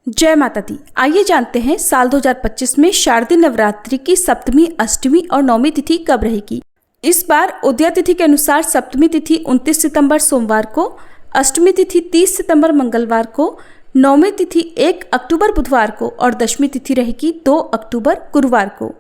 जय माता दी। आइए जानते हैं साल 2025 में शारदीय नवरात्रि की सप्तमी, अष्टमी और नवमी तिथि कब रहेगी। इस बार उदया तिथि के अनुसार सप्तमी तिथि 29 सितंबर सोमवार को, अष्टमी तिथि 30 सितंबर मंगलवार को, नवमी तिथि 1 अक्टूबर बुधवार को और दशमी तिथि रहेगी 2 अक्टूबर गुरुवार को।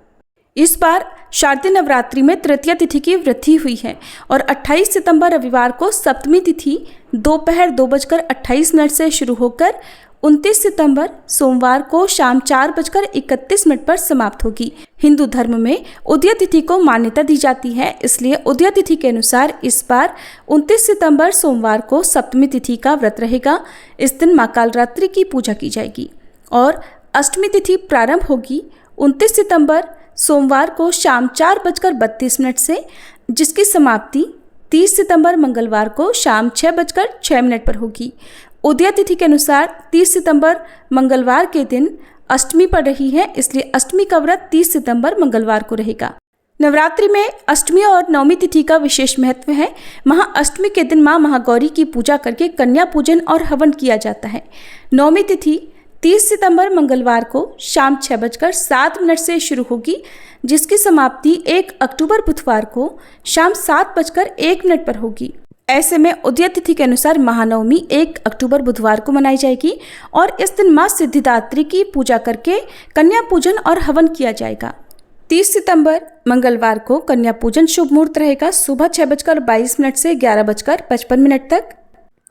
इस बार शारदीय नवरात्रि में तृतीया तिथि की वृद्धि हुई है और 28 सितंबर रविवार को सप्तमी तिथि दोपहर 2:28 से शुरू होकर 29 सितंबर सोमवार को शाम 4:31 पर समाप्त होगी। हिंदू धर्म में उदया तिथि को मान्यता दी जाती है, इसलिए उदया तिथि के अनुसार इस बार 29 सितंबर सोमवार को सप्तमी तिथि का व्रत रहेगा। इस दिन मां कालरात्रि की पूजा की जाएगी और अष्टमी तिथि प्रारंभ होगी 29 सितंबर सोमवार को शाम 4:32 से, जिसकी समाप्ति 30 सितंबर मंगलवार को शाम 6:06 पर होगी। उदया तिथि के अनुसार 30 सितंबर मंगलवार के दिन अष्टमी पड़ रही है, इसलिए अष्टमी का व्रत 30 सितंबर मंगलवार को रहेगा। नवरात्रि में अष्टमी और नवमी तिथि का विशेष महत्व है। महाअष्टमी के दिन मां महागौरी की पूजा करके कन्या पूजन और हवन किया जाता है। नवमी तिथि 30 सितंबर मंगलवार को शाम 6:07 से शुरू होगी, जिसकी समाप्ति 1 अक्टूबर बुधवार को शाम 7:01 पर होगी। ऐसे में उदया तिथि के अनुसार महानवमी 1 अक्टूबर बुधवार को मनाई जाएगी और इस दिन मां सिद्धिदात्री की पूजा करके कन्या पूजन और हवन किया जाएगा। 30 सितंबर मंगलवार को कन्या पूजन शुभ मुहूर्त रहेगा सुबह 6:22 से 11:55 तक।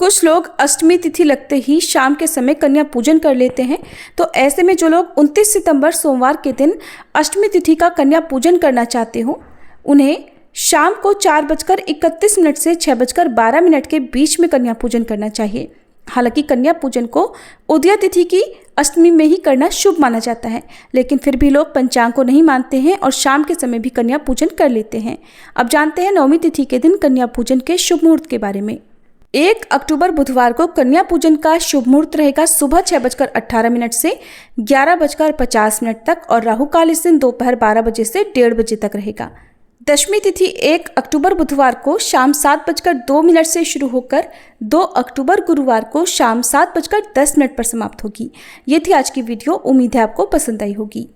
कुछ लोग अष्टमी तिथि लगते ही शाम के समय कन्या पूजन कर लेते हैं, तो ऐसे में जो लोग 29 सितंबर सोमवार के दिन अष्टमी तिथि का कन्या पूजन करना चाहते हो, उन्हें शाम को 4:31 से 6:12 के बीच में कन्या पूजन करना चाहिए। हालांकि कन्या पूजन को उदया तिथि की अष्टमी में ही करना शुभ माना जाता है, लेकिन फिर भी लोग पंचांग को नहीं मानते हैं और शाम के समय भी कन्या पूजन कर लेते हैं। अब जानते हैं नवमी तिथि के दिन कन्या पूजन के शुभ मुहूर्त के बारे में। 1 अक्टूबर बुधवार को कन्या पूजन का शुभ मुहूर्त रहेगा सुबह 6:18 से 11:50 तक और राहु काल इस दिन दोपहर 12 बजे से 1:30 बजे तक रहेगा। दशमी तिथि 1 अक्टूबर बुधवार को शाम 7:02 से शुरू होकर 2 अक्टूबर गुरुवार को शाम 7:10 पर समाप्त होगी। ये थी आज की वीडियो। उम्मीद है आपको पसंद आई होगी।